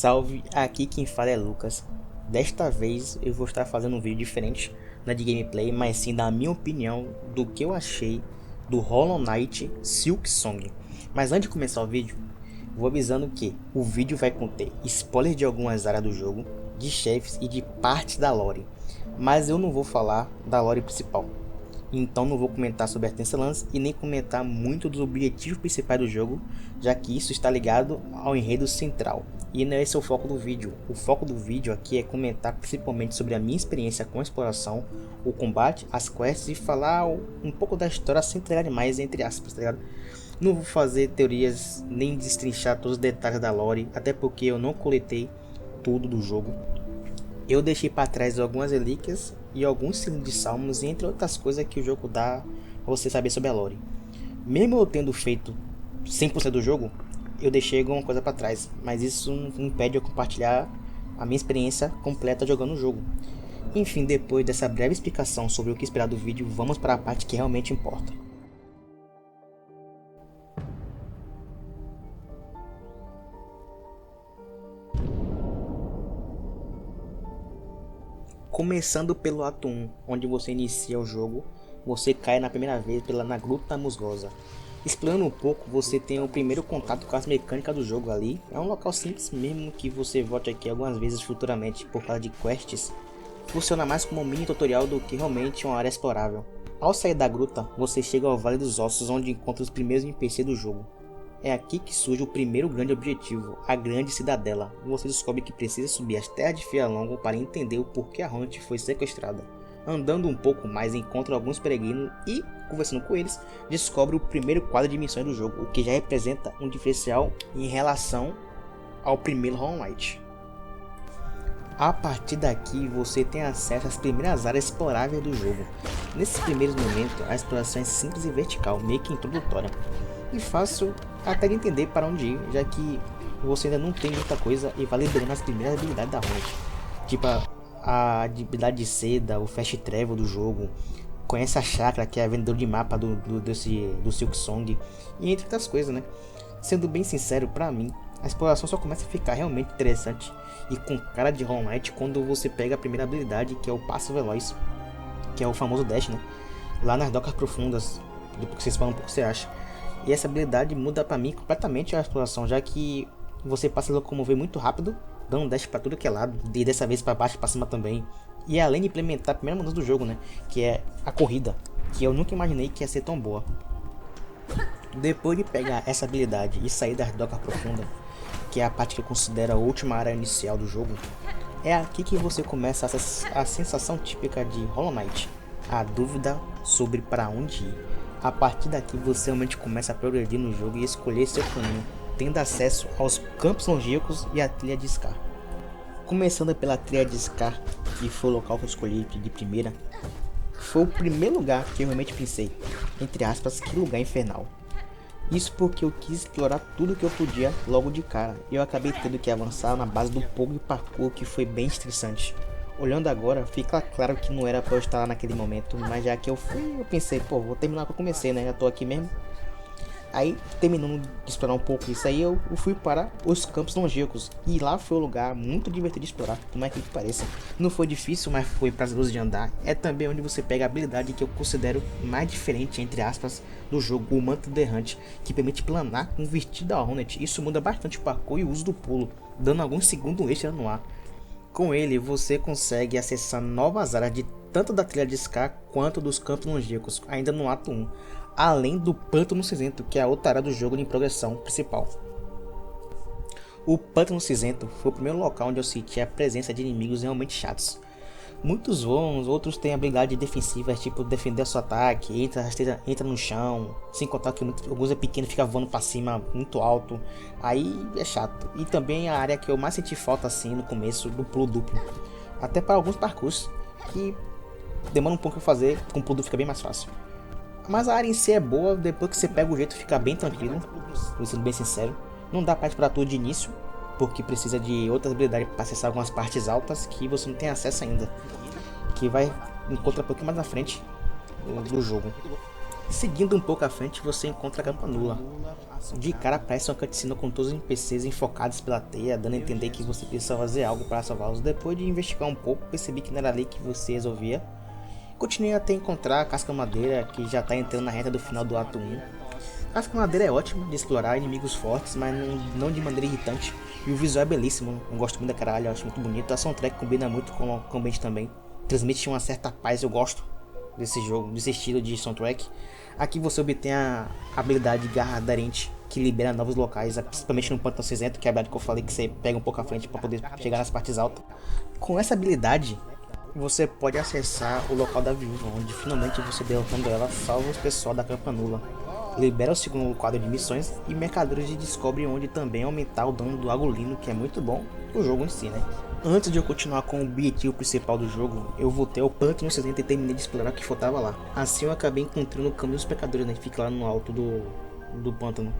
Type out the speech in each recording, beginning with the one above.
Salve, aqui quem fala é Lucas. Desta vez eu vou estar fazendo um vídeo diferente, não é de gameplay, mas sim da minha opinião do que eu achei do Hollow Knight Silksong. Mas antes de começar o vídeo, vou avisando que o vídeo vai conter spoilers de algumas áreas do jogo, de chefes e de partes da lore, mas eu não vou falar da lore principal. Então não vou comentar sobre a Tensalans e nem comentar muito dos objetivos principais do jogo, já que isso está ligado ao enredo central. E não é esse o foco do vídeo. O foco do vídeo aqui é comentar principalmente sobre a minha experiência com a exploração, o combate, as quests e falar um pouco da história sem entregar demais, entre aspas, tá ligado? Não vou fazer teorias nem destrinchar todos os detalhes da lore, até porque eu não coletei tudo do jogo. Eu deixei para trás algumas relíquias e alguns signos de salmos, entre outras coisas que o jogo dá para você saber sobre a lore. Mesmo eu tendo feito 100% do jogo, eu deixei alguma coisa para trás, mas isso não impede eu compartilhar a minha experiência completa jogando o jogo. Enfim, depois dessa breve explicação sobre o que esperar do vídeo, vamos para a parte que realmente importa. Começando pelo ato 1, onde você inicia o jogo, você cai na primeira vez na Gruta Musgosa. Explorando um pouco, você tem o primeiro contato com as mecânicas do jogo ali. É um local simples, mesmo que você volte aqui algumas vezes futuramente por causa de quests. Funciona mais como um mini tutorial do que realmente uma área explorável. Ao sair da gruta, você chega ao Vale dos Ossos, onde encontra os primeiros NPC do jogo. É aqui que surge o primeiro grande objetivo, a Grande Cidadela. Você descobre que precisa subir as terras de Fialongo para entender o porquê a Hornet foi sequestrada. Andando um pouco mais, encontra alguns peregrinos e, conversando com eles, descobre o primeiro quadro de missões do jogo, o que já representa um diferencial em relação ao primeiro Hollow Knight. A partir daqui, você tem acesso às primeiras áreas exploráveis do jogo. Nesses primeiros momentos, a exploração é simples e vertical, meio que introdutória, e fácil até de entender para onde ir, já que você ainda não tem muita coisa e vai liberando as primeiras habilidades da Hornet, tipo a habilidade de seda, o fast travel do jogo. Conhece a Chakra, que é a vendedora de mapa do Silksong, e entre outras coisas, né? Sendo bem sincero, pra mim, a exploração só começa a ficar realmente interessante e com cara de Hollow Knight quando você pega a primeira habilidade, que é o Passo Veloz, que é o famoso dash, né? Lá nas docas profundas, depois que vocês falam um pouco, você acha. E essa habilidade muda pra mim completamente a exploração, já que você passa a locomover muito rápido, dando dash pra tudo que é lado, e dessa vez pra baixo e pra cima também. E além de implementar a primeira mudança do jogo, né, que é a corrida, que eu nunca imaginei que ia ser tão boa. Depois de pegar essa habilidade e sair das docas profundas, que é a parte que eu considero a última área inicial do jogo, é aqui que você começa a sensação típica de Hollow Knight, a dúvida sobre para onde ir. A partir daqui você realmente começa a progredir no jogo e escolher seu caminho, tendo acesso aos campos longínquos e a trilha de Scar. Começando pela trilha de Scar, que foi o local que eu escolhi de primeira, foi o primeiro lugar que eu realmente pensei, entre aspas, que lugar infernal. Isso porque eu quis explorar tudo que eu podia logo de cara, e eu acabei tendo que avançar na base do Pogo e Parkour, que foi bem estressante. Olhando agora, fica claro que não era pra eu estar lá naquele momento, mas já que eu fui, eu pensei, pô, vou terminar o que eu comecei, né, já tô aqui mesmo. Aí, terminando de explorar um pouco isso aí, eu fui para os campos longínquos, e lá foi um lugar muito divertido de explorar, por mais que pareça. Não foi difícil, mas foi prazeroso de andar. É também onde você pega a habilidade que eu considero mais diferente, entre aspas, do jogo, o Manto Derrante, que permite planar com o vestido da Hornet. Isso muda bastante o parkour e o uso do pulo, dando alguns segundos extra no ar. Com ele, você consegue acessar novas áreas de tanto da trilha de Scar quanto dos campos longínquos, ainda no ato 1, além do Pântano Cinzento, que é a outra área do jogo em progressão principal. O Pântano Cinzento foi o primeiro local onde eu senti a presença de inimigos realmente chatos. Muitos voam, outros têm habilidades defensivas, tipo defender o seu ataque, entra no chão, sem contar que alguns é pequeno, fica voando pra cima muito alto, aí é chato. E também a área que eu mais senti falta assim no começo, do pulo duplo, até para alguns parkours, que demora um pouco a fazer, com o pulo duplo fica bem mais fácil. Mas a área em si é boa, depois que você pega o jeito fica bem tranquilo, sendo bem sincero. Não dá pra explorar tudo de início, porque precisa de outras habilidades para acessar algumas partes altas que você não tem acesso ainda, que vai encontrar um pouquinho mais na frente do jogo. Seguindo um pouco à frente, você encontra a Campanula, De cara parece uma cutscene com todos os NPCs enfocados pela teia, dando a entender que você precisa fazer algo para salvá-los. Depois de investigar um pouco, percebi que não era ali que você resolvia. Continuei até encontrar a Casca Madeira, que já está entrando na reta do final do ato 1. A Casca Madeira é ótima de explorar inimigos fortes, mas não de maneira irritante. E o visual é belíssimo, eu gosto muito da caralho, eu acho muito bonito. A soundtrack combina muito com o ambiente também. Transmite uma certa paz, eu gosto desse jogo, desse estilo de soundtrack. Aqui você obtém a habilidade Garra Aderente, que libera novos locais, principalmente no Pântano Cinzento, que é a habilidade que eu falei que você pega um pouco à frente para poder chegar nas partes altas. Com essa habilidade, você pode acessar o local da viúva, onde finalmente você derrotando ela salva os pessoal da Campanula. Libera o segundo quadro de missões e mercadores descobrem onde também aumentar o dano do Agolino, que é muito bom o jogo em si, né? Antes de eu continuar com o objetivo principal do jogo, eu voltei ao Pântano Cinzento e terminei de explorar o que faltava lá. Assim eu acabei encontrando o caminho dos pecadores, né, que fica lá no alto do pântano.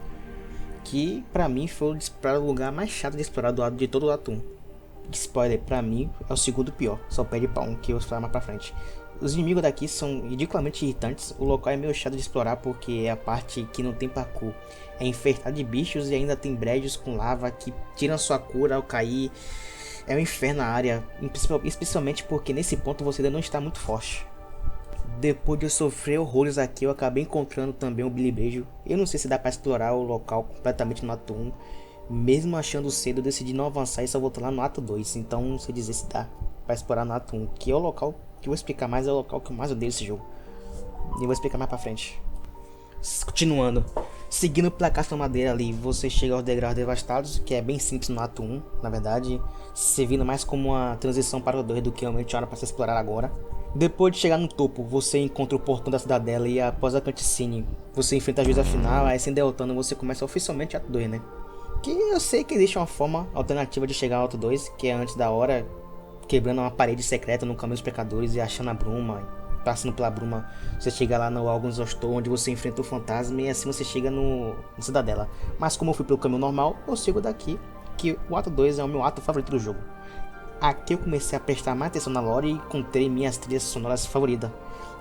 Que pra mim foi o lugar mais chato de explorar de todo o Atum. Spoiler, pra mim é o segundo pior, só pede pra um que eu vou falar mais pra frente. Os inimigos daqui são ridiculamente irritantes, o local é meio chato de explorar porque é a parte que não tem parkour. É infestado de bichos e ainda tem brejos com lava que tiram sua cura ao cair. É um inferno a área, especialmente porque nesse ponto você ainda não está muito forte. Depois de eu sofrer horrores aqui, eu acabei encontrando também o Billy Beijo. Eu não sei se dá pra explorar o local completamente no ato 1. Mesmo achando cedo, eu decidi não avançar e só voltar lá no ato 2. Então não sei dizer se dá pra explorar no ato 1, que é o local que eu vou explicar mais, é o local que eu mais odeio esse jogo. E eu vou explicar mais pra frente. Continuando. Seguindo pela Casca Madeira ali, você chega aos degraus devastados, que é bem simples no ato 1, na verdade, servindo mais como uma transição para o 2 do que realmente hora para se explorar agora. Depois de chegar no topo, você encontra o portão da cidadela e após a cutscene, você enfrenta a juíza final, aí sem derrotando você começa oficialmente o ato 2, né? Que eu sei que existe uma forma alternativa de chegar ao ato 2, que é antes da hora, quebrando uma parede secreta no caminho dos pecadores e achando a bruma. Passando pela bruma, você chega lá no Alguns Hostou, onde você enfrenta o fantasma e assim você chega no Cidadela. Mas como eu fui pelo caminho normal, eu sigo daqui, que o ato 2 é o meu ato favorito do jogo. Aqui eu comecei a prestar mais atenção na lore e encontrei minhas trilhas sonoras favoritas,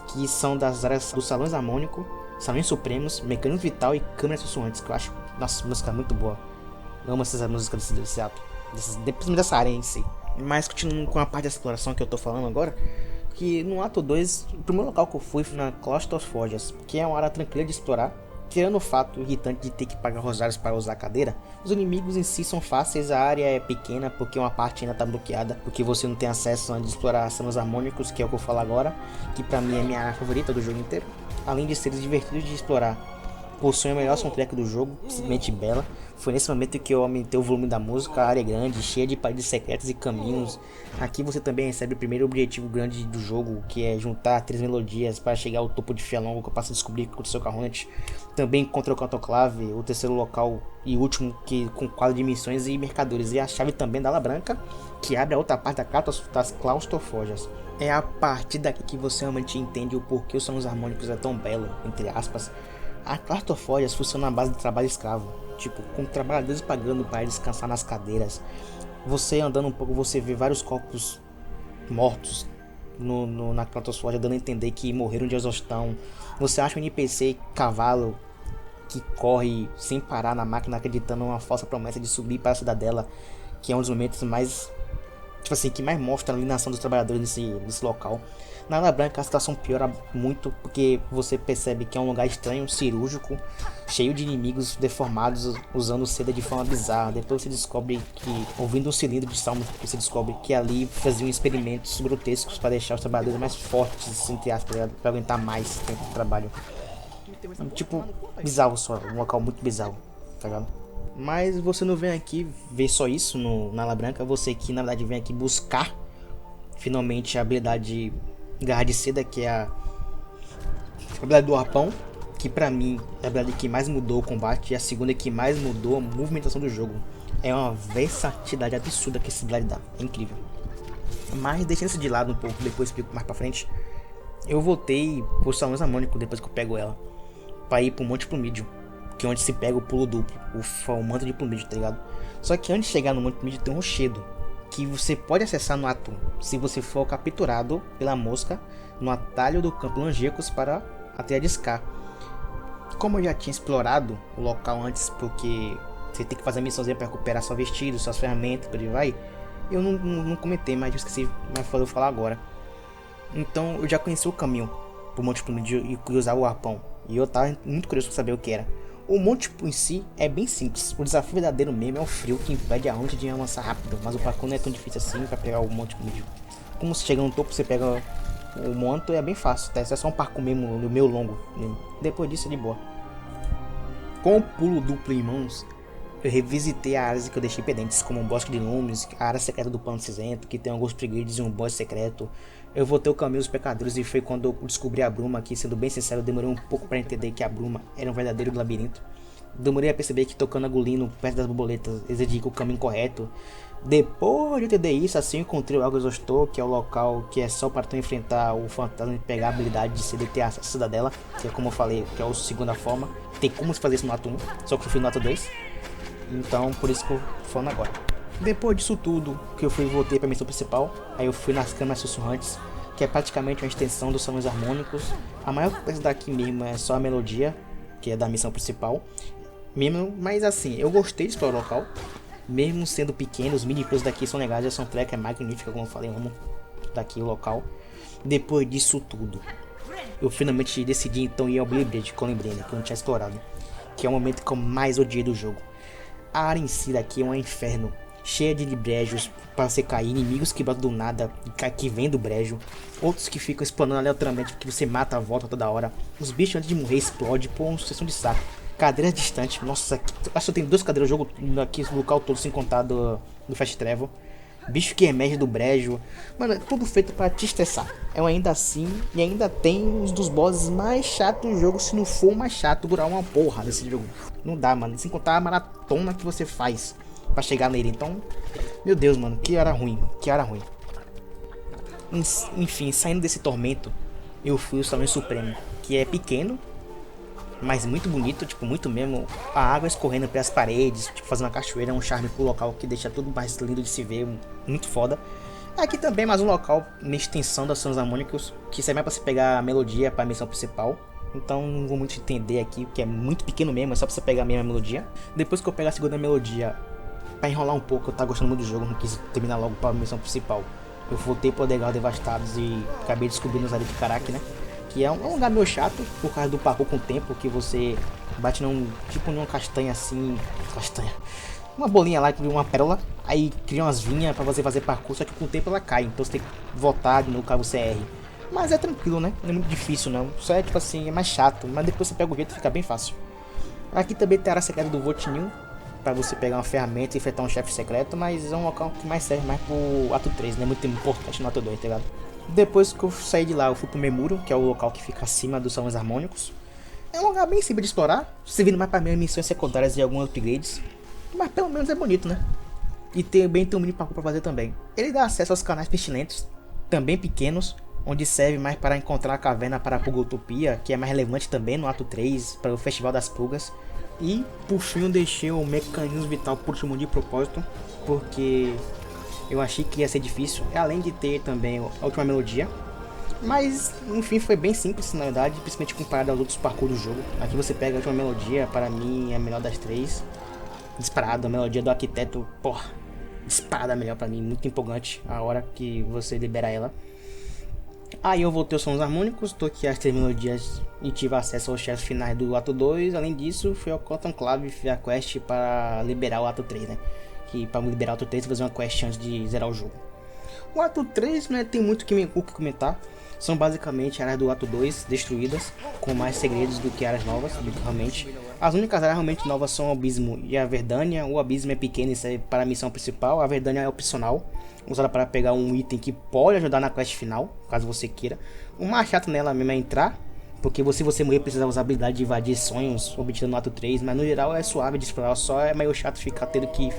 que são das áreas dos Salões Harmônico, Salões Supremos, Mecânico Vital e Câmeras Sussurrantes, que eu acho, nossa, música muito boa. Eu amo essas músicas desse ato, principalmente dessa área em si. Mas continuando com a parte da exploração que eu tô falando agora, que no ato 2, o primeiro local que eu fui foi na Claustrofógias, que é uma área tranquila de explorar. Tirando o fato irritante de ter que pagar rosários para usar a cadeira, os inimigos em si são fáceis, a área é pequena porque uma parte ainda está bloqueada, porque você não tem acesso antes de explorar salões harmônicos, que é o que eu falo agora, que pra mim é minha área favorita do jogo inteiro. Além de serem divertidos de explorar, possui a melhor soundtrack do jogo, simplesmente bela. Foi nesse momento que eu aumentei o volume da música, a área é grande, cheia de paredes secretas e caminhos. Aqui você também recebe o primeiro objetivo grande do jogo, que é juntar 3 melodias para chegar ao topo de Fialongo, que eu passo a descobrir o que aconteceu com a Hornet. Também encontra o Cantoclave, o terceiro local e último que com quadro de missões e mercadores. E a chave também da Ala Branca, que abre a outra parte das Claustrofógias. É a partir daqui que você realmente entende o porquê os Salões Harmônicos é tão belo, entre aspas. A Claustrofógias funciona na base de trabalho escravo, tipo, com trabalhadores pagando para descansar nas cadeiras. Você andando um pouco, você vê vários corpos mortos na Claustrofógia, dando a entender que morreram de exaustão. Você acha um NPC cavalo que corre sem parar na máquina, acreditando numa falsa promessa de subir para a cidadela, que é um dos momentos mais, tipo assim, que mais mostra a alienação dos trabalhadores nesse local. Na Ala Branca a situação piora muito porque você percebe que é um lugar estranho, cirúrgico, cheio de inimigos deformados usando seda de forma bizarra. Depois você descobre que, ouvindo um cilindro de salmos, você descobre que ali faziam experimentos grotescos para deixar os trabalhadores mais fortes, entre aspas, para aguentar mais tempo de trabalho. Tipo, bizarro só, um local muito bizarro, tá ligado? Mas você não vem aqui ver só isso na Ala Branca, você que na verdade vem aqui buscar finalmente a habilidade Garra de Seda, que é a habilidade do arpão, que pra mim é a habilidade que mais mudou o combate e a segunda que mais mudou a movimentação do jogo. É uma versatilidade absurda que essa habilidade dá, é incrível. Mas deixando isso de lado um pouco, depois explico mais pra frente. Eu voltei pro Salões Harmônicos depois que eu pego ela, pra ir pro Monte Plumídio, que é onde se pega o pulo duplo, o manto de Plumídio, tá ligado? Só que antes de chegar no Monte Plumídio tem um rochedo, que você pode acessar no ato 1, se você for capturado pela mosca no atalho do campo Langecos para até a Scar. Como eu já tinha explorado o local antes, porque você tem que fazer a missãozinha para recuperar seu vestido, suas ferramentas, por aí vai, eu não comentei, mas eu esqueci, mas vou falar agora. Então eu já conheci o caminho pro Monte Plume e usar o arpão, e eu tava muito curioso para saber o que era. O Monte em si é bem simples, o desafio verdadeiro mesmo é o frio que impede a onda de avançar rápido, mas o parkour não é tão difícil assim para pegar o Monte Plume. Como você chega no topo, você pega o monte, é bem fácil, tá? Isso é só um parkour mesmo, no meu longo mesmo. Depois disso é de boa. Com o pulo duplo em mãos, eu revisitei áreas que eu deixei pendentes, como o Bosque de Lumes, a área secreta do Pano Cinzento, que tem alguns upgrades e um boss secreto. Eu voltei o caminho dos pecadores e foi quando eu descobri a bruma, que sendo bem sincero, eu demorei um pouco para entender que a bruma era um verdadeiro labirinto. Demorei a perceber que tocando agulhino perto das borboletas exigia o caminho correto. Depois de entender isso, assim eu encontrei o Algo Exaustor, que é o local que é só para tu enfrentar o fantasma e pegar a habilidade de CDT a cidadela, que é como eu falei, que é a segunda forma. Tem como se fazer isso no ato 1, só que eu fui no ato 2. Então por isso que eu tô falando agora. Depois disso tudo, que eu voltei pra missão principal, aí eu fui nas câmaras sussurrantes, que é praticamente uma extensão dos salões harmônicos. A maior coisa daqui mesmo é só a melodia, que é da missão principal. Mesmo, mas assim, eu gostei de explorar o local. Mesmo sendo pequeno, os mini-plays daqui são legais, a soundtrack é magnífica, como eu falei, amo daqui o local. Depois disso tudo, eu finalmente decidi então ir ao Bridge com Lembrina, que eu não tinha explorado, que é o momento que eu mais odiei do jogo. A área em si daqui é um inferno, cheia de brejos para você cair, inimigos que batem do nada, que vem do brejo, outros que ficam explorando aleatoriamente porque você mata a volta toda hora, os bichos antes de morrer explodem, pô, uma sucessão de saco. Cadeiras distantes, nossa, acho que eu tenho 2 cadeiras no jogo aqui no local todo, sem contar do Fast Travel. Bicho que emerge do brejo, mano, é tudo feito pra te estressar. Eu ainda assim, e ainda tem uns dos bosses mais chatos do jogo, se não for o mais chato, durar uma porra nesse jogo. Não dá, mano, sem contar a maratona que você faz pra chegar nele. Então, meu Deus, mano, que hora ruim, que hora ruim. Enfim, saindo desse tormento, eu fui o Salão Supremo, que é pequeno, mas muito bonito, tipo, muito mesmo. A água escorrendo pelas paredes, tipo, fazendo uma cachoeira, um charme pro local que deixa tudo mais lindo de se ver, muito foda. Aqui também mais um local na extensão das Sons Harmônicos, que serve mais pra você pegar a melodia pra missão principal. Então não vou muito entender aqui, porque é muito pequeno mesmo, é só pra você pegar a mesma melodia. Depois que eu pegar a segunda melodia, pra enrolar um pouco, eu tava gostando muito do jogo, não quis terminar logo pra missão principal. Eu voltei pro Degal Devastados e acabei descobrindo os ali de Karak, né? Que é um lugar meio chato por causa do parkour com o tempo, que você bate tipo numa castanha assim, uma bolinha lá, uma pérola, aí cria umas vinhas pra você fazer parkour, só que com o tempo ela cai, então você tem que voltar de novo caso você erre. Mas é tranquilo, né? Não é muito difícil não, só é tipo assim, é mais chato, mas depois você pega o jeito e fica bem fácil. Aqui também tem a área secreta do Votinil, pra você pegar uma ferramenta e enfrentar um chefe secreto, mas é um local que mais serve mais pro ato 3, né? Muito importante no ato 2, tá ligado? Depois que eu saí de lá, eu fui pro Memuro, que é o local que fica acima dos salões harmônicos. É um lugar bem simples de explorar, servindo mais para minhas missões secundárias e alguns upgrades. Mas pelo menos é bonito, né? E tem um mini parkour para fazer também. Ele dá acesso aos canais pestilentos, também pequenos, onde serve mais para encontrar a caverna para a Pulgotopia, que é mais relevante também no ato 3, para o Festival das Pulgas. E por fim eu deixei o mecanismo vital por último de propósito, porque eu achei que ia ser difícil, além de ter também a última melodia. Mas, enfim, foi bem simples na verdade, principalmente comparado aos outros parkour do jogo. Aqui você pega a última melodia, para mim é a melhor das 3. Disparado, a melodia do arquiteto, porra, disparada melhor para mim, muito empolgante a hora que você libera ela. Aí eu voltei aos sons harmônicos, toquei as 3 melodias e tive acesso aos chefes finais do ato 2. Além disso, fui ao Cotton Clave e fiz a quest para liberar o ato 3, né? Que para liberar o ato 3 fazer uma quest antes de zerar o jogo. O ato 3, né, tem muito o que comentar. São basicamente áreas do ato 2 destruídas, com mais segredos do que áreas novas, literalmente. As únicas áreas realmente novas são o Abismo e a Verdânia. O Abismo é pequeno e serve para a missão principal, a Verdânia é opcional, usada para pegar um item que pode ajudar na quest final, caso você queira. O mais chato nela mesmo é entrar, porque se você morrer precisa usar a habilidade de invadir sonhos obtido no ato 3, mas no geral é suave de explorar, só é meio chato ficar tendo que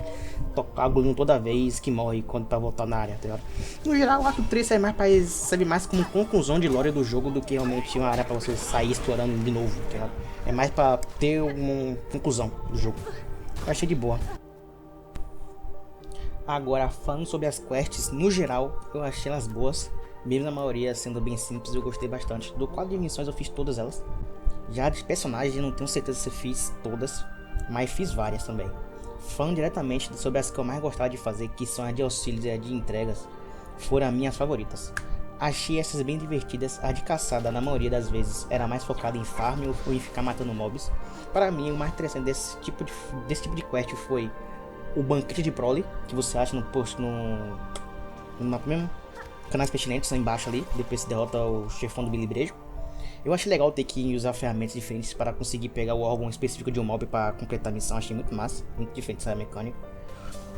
tocar agulhão toda vez que morre quando tá voltar na área, tá ligado? No geral o ato 3 serve mais como conclusão de lore do jogo do que realmente uma área pra você sair explorando de novo, tá ligado? É mais pra ter uma conclusão do jogo. Eu achei de boa. Agora, falando sobre as quests, no geral, eu achei elas boas. Mesmo na maioria sendo bem simples, eu gostei bastante. Do quadro de missões eu fiz todas elas. Já de personagens, eu não tenho certeza se eu fiz todas, mas fiz várias também. Falando diretamente sobre as que eu mais gostava de fazer, que são as de auxílios e as de entregas, foram as minhas favoritas. Achei essas bem divertidas, a de caçada na maioria das vezes era mais focada em farm ou em ficar matando mobs. Para mim o mais interessante desse tipo de quest foi o banquete de prole, que você acha no post no mapa mesmo, canais pertinentes lá embaixo ali, depois se derrota o chefão do Billy Brejo. Eu achei legal ter que usar ferramentas diferentes para conseguir pegar o órgão específico de um mob para completar a missão, achei muito massa, muito diferente essa mecânica.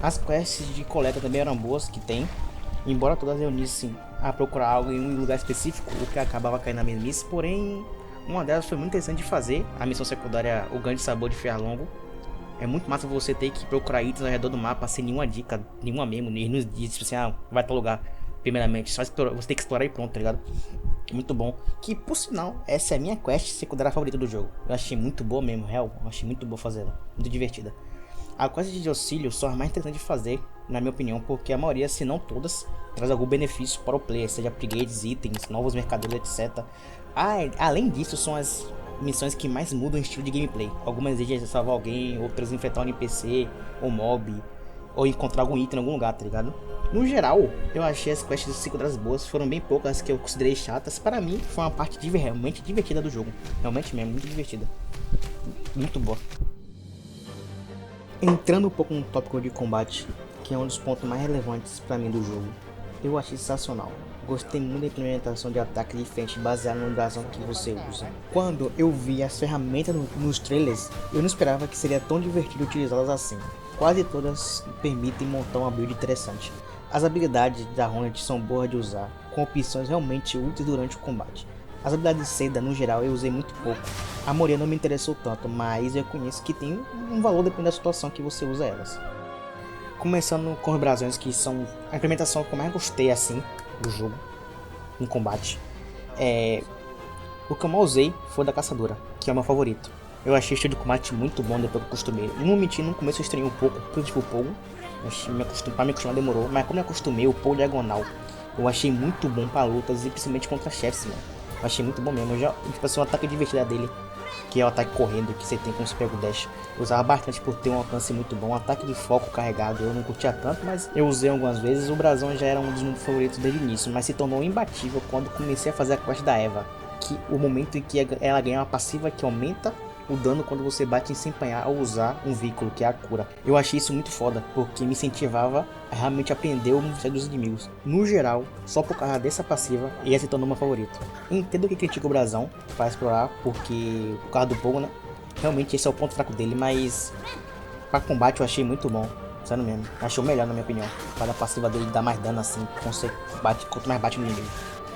As quests de coleta também eram boas, que tem, embora todas reunissem a procurar algo em um lugar específico, o que acabava caindo na mesmice, porém uma delas foi muito interessante de fazer, a missão secundária O Grande Sabor de Ferro Longo. É muito massa você ter que procurar itens ao redor do mapa sem nenhuma dica, nenhuma memo, nem nos diz, tipo assim, vai pra lugar, primeiramente, só explorar, você tem que explorar e pronto, tá ligado? Muito bom, que por sinal, essa é a minha quest secundária favorita do jogo. Eu achei muito boa mesmo, real, eu achei muito boa fazê-la, muito divertida. A quest de auxílio só é mais interessante de fazer, na minha opinião, porque a maioria, se não todas, traz algum benefício para o player, seja upgrades, itens, novos mercadores, etc. Além disso, são as missões que mais mudam o estilo de gameplay. Algumas vezes é salvar alguém, outras enfrentar um NPC, ou mob, ou encontrar algum item em algum lugar, tá ligado? No geral, eu achei as quests secundárias boas, foram bem poucas que eu considerei chatas. Para mim, foi uma parte realmente divertida do jogo. Realmente mesmo, muito divertida. Muito boa. Entrando um pouco no tópico de combate, que é um dos pontos mais relevantes para mim do jogo, eu achei sensacional. Gostei muito da implementação de ataque de frente baseado no brasão que você usa. Quando eu vi as ferramentas nos trailers, eu não esperava que seria tão divertido utilizá-las assim. Quase todas permitem montar uma build interessante. As habilidades da Hornet são boas de usar, com opções realmente úteis durante o combate. As habilidades de Seda, no geral, eu usei muito pouco. A maioria não me interessou tanto, mas eu conheço que tem um valor dependendo da situação que você usa elas. Começando com os brasões, que são a implementação que eu mais gostei assim do jogo, em combate. O que eu mais usei foi o da caçadora, que é o meu favorito. Eu achei o estilo de combate muito bom depois que eu acostumei. Não mentir, no começo eu estranhei um pouco, tipo o Pogo. Pra me acostumar demorou, mas como eu acostumei, o Pogo diagonal eu achei muito bom pra lutas e principalmente contra chefes, mano. Eu achei muito bom mesmo. Tipo assim, o ataque divertido dele, que é o ataque correndo que você tem com o Super Dash, eu usava bastante por ter um alcance muito bom. O ataque de foco carregado eu não curtia tanto, mas eu usei algumas vezes. O brasão já era um dos meus favoritos desde o início, mas se tornou imbatível quando comecei a fazer a quest da Eva, que o momento em que ela ganha uma passiva que aumenta o dano quando você bate sem apanhar ou usar um veículo, que é a cura. Eu achei isso muito foda, porque me incentivava a realmente aprender o movimento dos inimigos. No geral, só por causa dessa passiva, ia se tornou meu favorito. Entendo que critica o brasão para explorar, porque por causa do Pogo, né? Realmente esse é o ponto fraco dele, mas para combate eu achei muito bom. Sério mesmo, achei o melhor na minha opinião. Para a passiva dele dar mais dano assim, quanto mais bate no inimigo.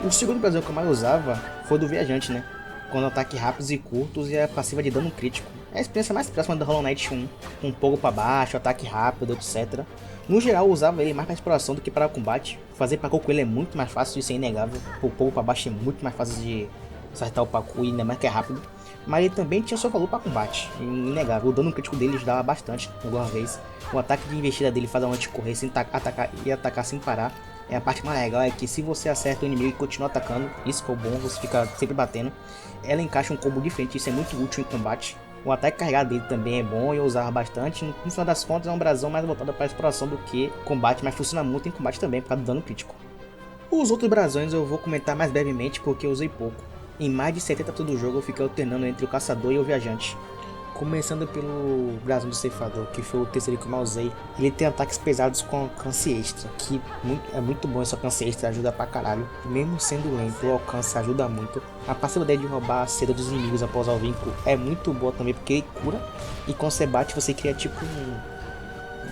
O segundo brasão que eu mais usava foi do viajante, né? Quando ataques rápidos e curtos e a passiva de dano crítico. É a experiência mais próxima do Hollow Knight 1, com um pouco para baixo, ataque rápido, etc. No geral, eu usava ele mais para exploração do que para combate. Fazer parkour com ele é muito mais fácil, isso é inegável. O pouco para baixo é muito mais fácil de acertar o parkour, ainda mais que é rápido. Mas ele também tinha seu valor para combate, inegável. O dano crítico dele ajudava bastante, alguma vez. O ataque de investida dele faz a Hornet correr sem atacar sem parar. A parte mais legal é que se você acerta o inimigo e continua atacando, isso que é o bom, você fica sempre batendo. Ela encaixa um combo diferente, isso é muito útil em combate. O ataque carregado dele também é bom e eu usava bastante. No final das contas é um brasão mais voltado para exploração do que combate, mas funciona muito em combate também por causa do dano crítico. Os outros brasões eu vou comentar mais brevemente porque eu usei pouco. Em mais de 70% do jogo eu fiquei alternando entre o caçador e o viajante. Começando pelo brasão do ceifador, que foi o terceiro que eu mais usei. Ele tem ataques pesados com alcance extra, que é muito bom esse alcance extra, ajuda pra caralho. Mesmo sendo lento, o alcance ajuda muito. A passiva dele de roubar a seda dos inimigos após o vínculo é muito boa também, porque ele cura. E quando você bate, você cria tipo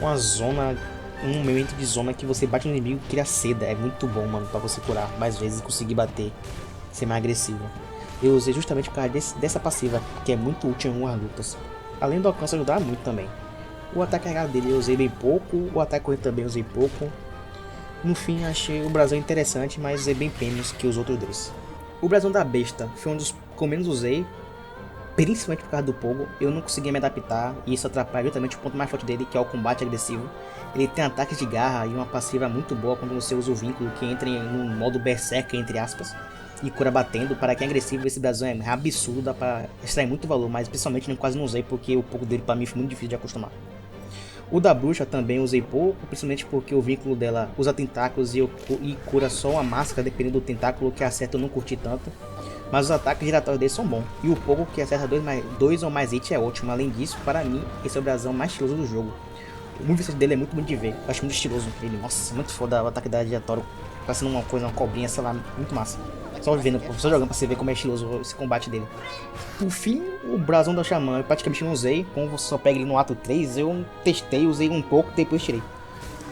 uma zona, um momento de zona que você bate no inimigo e cria seda. É muito bom, mano, pra você curar mais vezes e conseguir bater, ser mais agressivo. Eu usei justamente por causa dessa passiva, que é muito útil em algumas lutas. Além do alcance ajudar muito também. O ataque carregado dele eu usei bem pouco, o ataque corrido também eu usei pouco. No fim achei o brasão interessante, mas usei bem menos que os outros dois. O brasão da besta foi um dos que eu menos usei, principalmente por causa do Pogo. Eu não conseguia me adaptar e isso atrapalha justamente o ponto mais forte dele, que é o combate agressivo. Ele tem ataques de garra e uma passiva muito boa quando você usa o vínculo, que entra em um modo berserker, entre aspas. e cura batendo. Para quem é agressivo, esse brasão é absurdo, dá pra extrair muito valor, mas principalmente eu quase não usei porque o pouco dele pra mim foi muito difícil de acostumar. O da bruxa também usei pouco, principalmente porque o vínculo dela usa tentáculos e cura só uma máscara, dependendo do tentáculo que acerta eu não curti tanto. Mas os ataques giratórios dele são bons, e o pouco que acerta dois ou mais hits é ótimo. Além disso, para mim, esse é o brasão mais estiloso do jogo. O movimento dele é muito bonito de ver, eu acho muito estiloso ele. Nossa, muito foda o ataque da giratório, parecendo uma coisa, uma cobrinha, sei lá, muito massa. Só vendo, só jogando pra você ver como é estiloso esse combate dele. Por fim, o brasão da Xamã eu praticamente não usei, como você só pega ele no ato 3, eu testei, usei um pouco, depois tirei.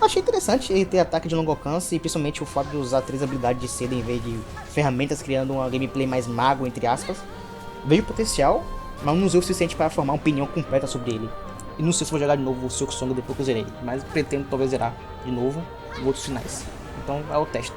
Achei interessante ele ter ataque de longo alcance e principalmente o fato de usar 3 habilidades de seda em vez de ferramentas, criando uma gameplay mais mago, entre aspas. Vejo potencial, mas não usei o suficiente para formar uma opinião completa sobre ele. E não sei se vou jogar de novo o Silksong depois que eu zerei, mas pretendo talvez zerar de novo em outros finais. Então é o teste.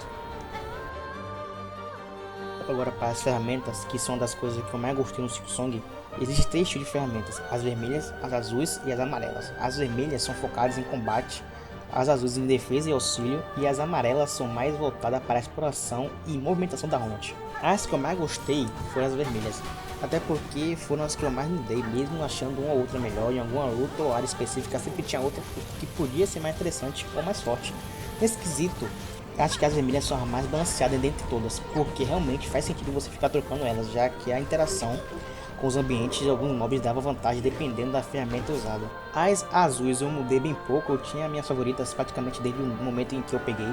Agora para as ferramentas, que são das coisas que eu mais gostei no Silksong, existem 3 tipos de ferramentas: as vermelhas, as azuis e as amarelas. As vermelhas são focadas em combate, as azuis em defesa e auxílio, e as amarelas são mais voltadas para a exploração e movimentação da hunt. As que eu mais gostei foram as vermelhas, até porque foram as que eu mais me dei, mesmo achando uma ou outra melhor. Em alguma luta ou área específica sempre tinha outra que podia ser mais interessante ou mais forte. Nesse quesito, acho que as vermelhas são as mais balanceadas dentre todas, porque realmente faz sentido você ficar trocando elas, já que a interação com os ambientes de alguns mobs dava vantagem dependendo da ferramenta usada. As azuis eu mudei bem pouco, eu tinha minhas favoritas praticamente desde o momento em que eu peguei.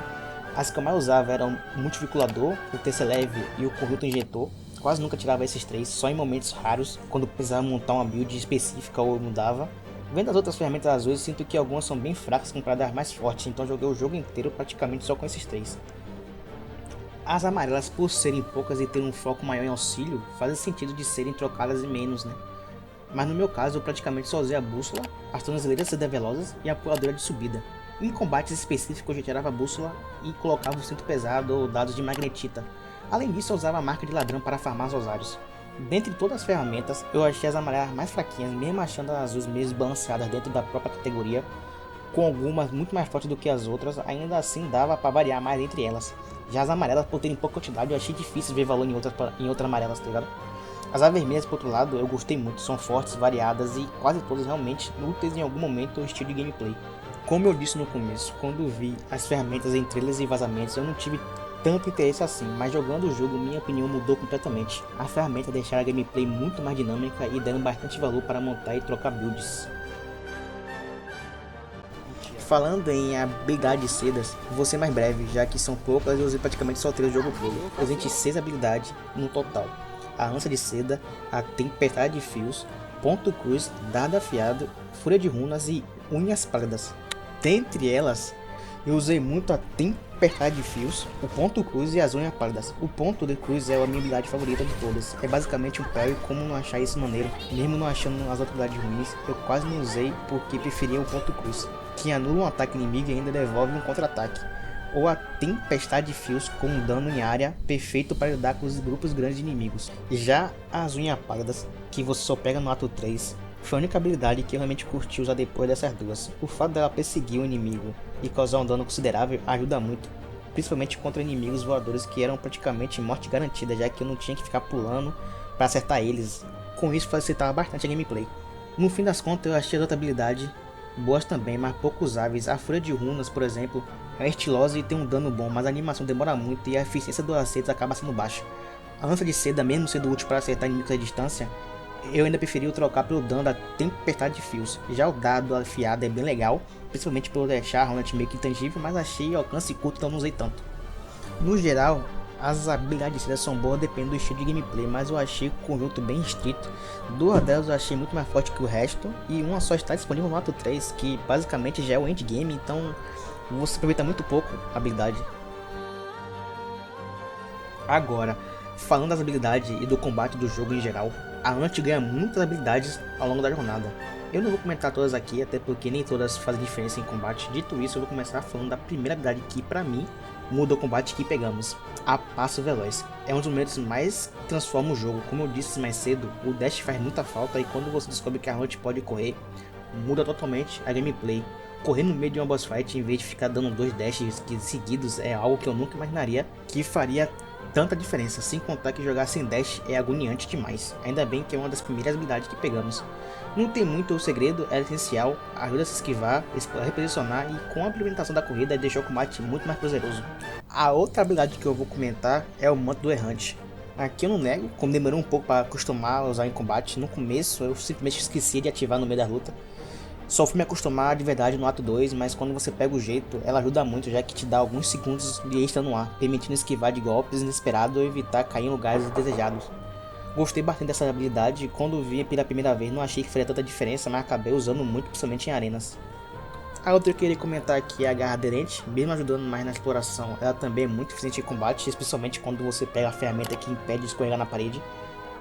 As que eu mais usava eram o multivinculador, o TC-Leve e o conduto injetor. Quase nunca tirava esses três, só em momentos raros, quando precisava montar uma build específica ou mudava. Vendo as outras ferramentas azuis, sinto que algumas são bem fracas comparadas às mais fortes, então joguei o jogo inteiro praticamente só com esses três. As amarelas, por serem poucas e ter um foco maior em auxílio, fazem sentido de serem trocadas em menos, né? Mas no meu caso, eu praticamente só usei a bússola, as tornozeleiras CD velozes e a puladora de subida. Em combates específicos, eu tirava a bússola e colocava o cinto pesado ou dados de magnetita. Além disso, eu usava a marca de ladrão para farmar os osários. Dentre todas as ferramentas, eu achei as amarelas mais fraquinhas, mesmo achando as azuis meio desbalanceadas dentro da própria categoria, com algumas muito mais fortes do que as outras, ainda assim dava para variar mais entre elas. Já as amarelas, por terem pouca quantidade, eu achei difícil ver valor em outras amarelas, tá ligado? As vermelhas, por outro lado, eu gostei muito, são fortes, variadas e quase todas realmente úteis em algum momento ou estilo de gameplay. Como eu disse no começo, quando vi as ferramentas em trailers e vazamentos, eu não tive tanto interesse assim, mas jogando o jogo minha opinião mudou completamente. A ferramenta deixaram a gameplay muito mais dinâmica e dando bastante valor para montar e trocar builds. Falando em habilidade de sedas, vou ser mais breve, já que são poucas e eu usei praticamente só 3 o jogo todo. Eu usei 6 habilidades no total: a lança de seda, a tempestade de fios, ponto cruz, dardo afiado, fúria de runas e unhas pálidas. Dentre elas, eu usei muito a tempestade de fios, o ponto cruz e as unhas pálidas. O ponto de cruz é a minha habilidade favorita de todas. É basicamente um parry, como não achar isso maneiro. Mesmo não achando as outras habilidades ruins, eu quase não usei porque preferia o ponto cruz, que anula um ataque inimigo e ainda devolve um contra-ataque. Ou a tempestade de fios com um dano em área perfeito para lidar com os grupos grandes de inimigos. Já as unhas pálidas, que você só pega no ato 3, foi a única habilidade que eu realmente curti usar depois dessas duas. O fato dela perseguir o inimigo e causar um dano considerável ajuda muito, principalmente contra inimigos voadores que eram praticamente morte garantida, já que eu não tinha que ficar pulando para acertar eles. Com isso facilitava bastante a gameplay. No fim das contas, eu achei as outras habilidades boas também, mas pouco usáveis. A fúria de runas, por exemplo, é estilosa e tem um dano bom, mas a animação demora muito e a eficiência dos acertos acaba sendo baixa. A lança de seda, mesmo sendo útil para acertar inimigos à distância, eu ainda preferi trocar pelo dano da tempestade de fios. Já o dado afiado é bem legal, principalmente por deixar a Hornet meio que intangível, mas achei alcance curto, então não usei tanto. No geral, as habilidades de seda são boas, dependendo do estilo de gameplay, mas eu achei o conjunto bem estrito. Duas delas eu achei muito mais forte que o resto, e uma só está disponível no ato 3, que basicamente já é o endgame, então você aproveita muito pouco a habilidade. Agora, falando das habilidades e do combate do jogo em geral, a Hunt ganha muitas habilidades ao longo da jornada. Eu não vou comentar todas aqui, até porque nem todas fazem diferença em combate. Dito isso, eu vou começar falando da primeira habilidade que, pra mim, muda o combate que pegamos: a Passo Veloz. É um dos momentos mais que transforma o jogo. Como eu disse mais cedo, o dash faz muita falta e quando você descobre que a Hunt pode correr, muda totalmente a gameplay. correr no meio de uma boss fight em vez de ficar dando 2 dashes seguidos é algo que eu nunca imaginaria que faria tanta diferença, sem contar que jogar sem dash é agoniante demais. Ainda bem que é uma das primeiras habilidades que pegamos. Não tem muito segredo, é essencial, ajuda a se esquivar, reposicionar e com a implementação da corrida deixou o combate muito mais prazeroso. A outra habilidade que eu vou comentar é o manto do errante. Aqui eu não nego, como demorou um pouco para acostumar a usar em combate, no começo eu simplesmente esqueci de ativar no meio da luta. Só fui me acostumar de verdade no ato 2, mas quando você pega o jeito, ela ajuda muito, já que te dá alguns segundos de extra no ar, permitindo esquivar de golpes inesperados ou evitar cair em lugares indesejados. Gostei bastante dessa habilidade e quando vi pela primeira vez não achei que faria tanta diferença, mas acabei usando muito, principalmente em arenas. A outra que eu queria comentar aqui é a garra aderente, mesmo ajudando mais na exploração, ela também é muito eficiente em combate, especialmente quando você pega a ferramenta que impede de escorregar na parede.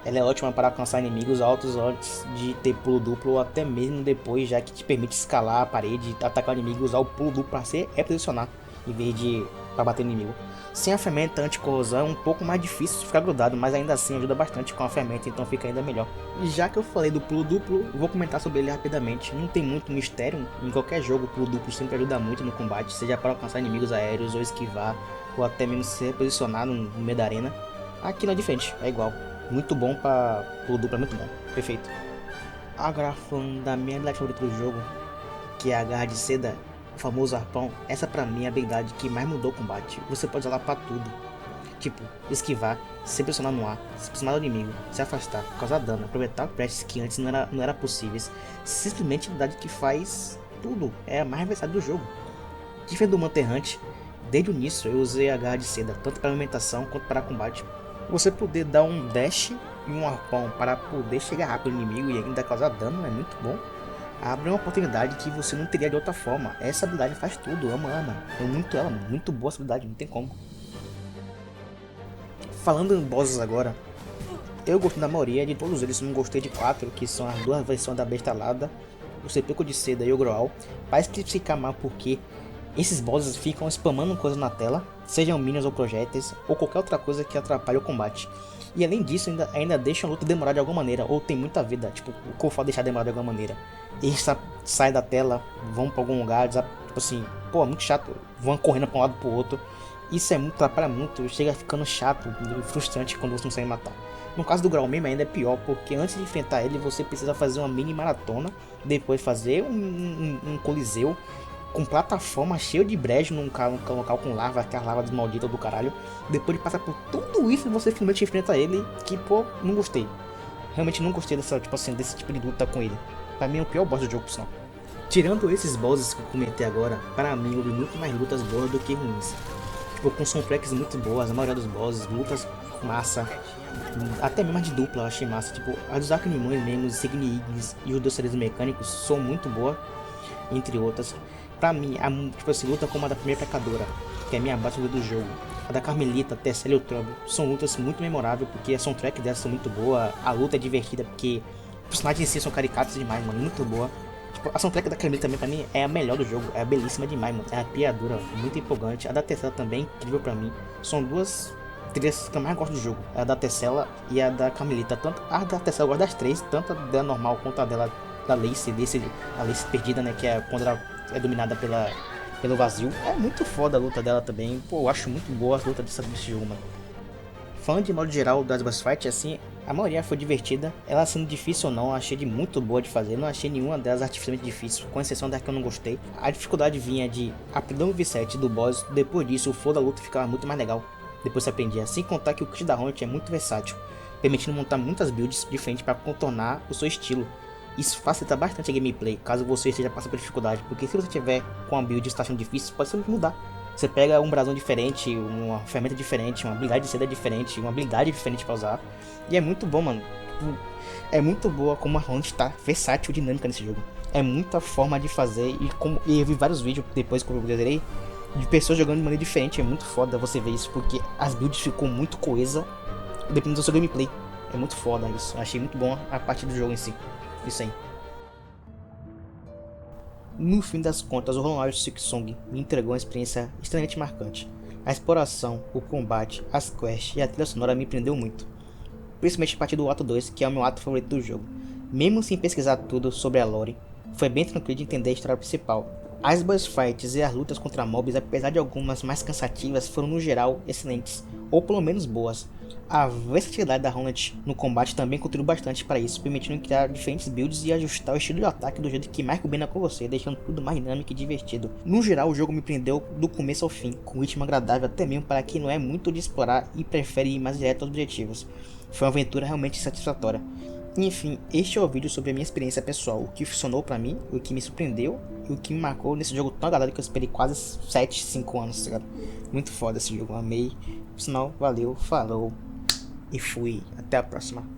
Ela é ótima para alcançar inimigos altos antes de ter pulo duplo ou até mesmo depois, já que te permite escalar a parede, atacar o inimigo e usar o pulo duplo para se reposicionar em vez de para bater no inimigo. Sem a ferramenta anti-corrosão é um pouco mais difícil de ficar grudado, mas ainda assim ajuda bastante com a ferramenta, então fica ainda melhor. E já que eu falei do pulo duplo, vou comentar sobre ele rapidamente. Não tem muito mistério, em qualquer jogo o pulo duplo sempre ajuda muito no combate, seja para alcançar inimigos aéreos ou esquivar, ou até mesmo se reposicionar no meio da arena. Aqui não é diferente, é igual. Muito bom para pulo duplo, é muito bom, perfeito. Agora falando da minha habilidade favorita do jogo, que é a garra de seda, o famoso arpão, essa pra mim é a habilidade que mais mudou o combate. Você pode usar ela pra tudo, tipo, esquivar, se pressionar no ar, se pressionar no inimigo, se afastar, causar dano, aproveitar prestes que antes não era possíveis. Simplesmente a habilidade que faz tudo, é a mais versátil do jogo. Diferente do manto errante, desde o início eu usei a garra de seda, tanto para alimentação quanto para combate. Você poder dar um dash e um arpão para poder chegar rápido no inimigo e ainda causar dano é muito bom. Abre uma oportunidade que você não teria de outra forma. Essa habilidade faz tudo, ama. Eu muito ela, muito boa essa habilidade, não tem como. Falando em bosses agora, eu gostei da maioria de todos eles, não gostei de 4, que são as duas versões da Besta Alada, o Sepulcro de Seda e o Groal, para especificar mais porque esses bosses ficam spamando coisas na tela, sejam minions ou projéteis, ou qualquer outra coisa que atrapalhe o combate. E além disso, ainda deixam a luta demorar de alguma maneira, ou tem muita vida, tipo, o Kofal deixar demorar de alguma maneira. Eles saem da tela, vão pra algum lugar, tipo assim, pô, é muito chato, vão correndo pra um lado pro outro. Isso é muito, atrapalha muito, chega ficando chato e frustrante quando você não consegue matar. No caso do Grau mesmo ainda é pior, porque antes de enfrentar ele você precisa fazer uma mini maratona, depois fazer um coliseu com plataforma cheia de brejo num local com lava, aquelas lavas malditas do caralho. Depois de passar por tudo isso você finalmente enfrenta ele, que pô, não gostei. Realmente não gostei desse tipo de luta com ele. Pra mim é o pior boss do jogo, por sinal. Tirando esses bosses que eu comentei agora, para mim houve muito mais lutas boas do que ruins. Tipo, com soundtracks muito boas, a maioria dos bosses, lutas massa, até mesmo de dupla eu achei massa. Tipo, a dos Arcanimões mesmo, os Signy Ignis e os dos seres mecânicos são muito boas, entre outras. Pra mim, tipo assim, luta como a da primeira pecadora, que é a minha base do jogo, a da Carmelita, a Tessela e o Trumbo, são lutas muito memoráveis, porque a soundtrack delas são muito boa, a luta é divertida, porque os personagens em si são caricatos demais, mano, muito boa. Tipo, a soundtrack da Carmelita também, pra mim, é a melhor do jogo, é belíssima demais, mano, é arrepiadora, muito empolgante. A da Tessela também, incrível pra mim, são duas trilhas que eu mais gosto do jogo, a da Tessela e a da Carmelita. Tanto a da Tessela eu gosto das três, tanto a dela normal quanto a dela da Lacey, a Lacey perdida, né, que é quando ela é dominada pelo vazio. É muito foda a luta dela também. Pô, eu acho muito boa a luta desse jogo, mano. Falando de modo geral das boss fights, assim, a maioria foi divertida. Ela sendo difícil ou não, achei de muito boa de fazer. Não achei nenhuma delas artificialmente difícil, com exceção da que eu não gostei. A dificuldade vinha de aprender o V7 do boss. Depois disso, o flow da luta ficava muito mais legal. Depois você aprendia. Sem contar que o kit da Haunted é muito versátil, permitindo montar muitas builds diferentes para contornar o seu estilo. Isso facilita bastante a gameplay, caso você esteja passando por dificuldade, porque se você tiver com a build e está achando difícil, pode sempre mudar. Você pega um brasão diferente, uma ferramenta diferente, uma habilidade de seda diferente, uma habilidade diferente para usar. E é muito bom, mano. É muito boa como a Haunted está versátil e dinâmica nesse jogo. É muita forma de fazer e eu vi vários vídeos depois que eu zerei de pessoas jogando de maneira diferente. É muito foda você ver isso, porque as builds ficou muito coesa dependendo do seu gameplay. É muito foda isso. Achei muito bom a parte do jogo em si. Isso aí. No fim das contas, o Hollow Knight Silksong me entregou uma experiência extremamente marcante. A exploração, o combate, as quests e a trilha sonora me prendeu muito. Principalmente a partir do ato 2, que é o meu ato favorito do jogo. Mesmo sem pesquisar tudo sobre a lore, foi bem tranquilo de entender a história principal. As boss fights e as lutas contra mobs, apesar de algumas mais cansativas, foram no geral excelentes, ou pelo menos boas. A versatilidade da Hornet no combate também contribuiu bastante para isso, permitindo criar diferentes builds e ajustar o estilo de ataque do jeito que mais combina com você, deixando tudo mais dinâmico e divertido. No geral, o jogo me prendeu do começo ao fim, com um ritmo agradável até mesmo para quem não é muito de explorar e prefere ir mais direto aos objetivos. Foi uma aventura realmente satisfatória. Enfim, este é o vídeo sobre a minha experiência pessoal, o que funcionou pra mim, o que me surpreendeu e o que me marcou nesse jogo tão agradável que eu esperei quase 7, 5 anos, tá ligado? Muito foda esse jogo, amei. Por sinal, valeu, falou e fui. Até a próxima.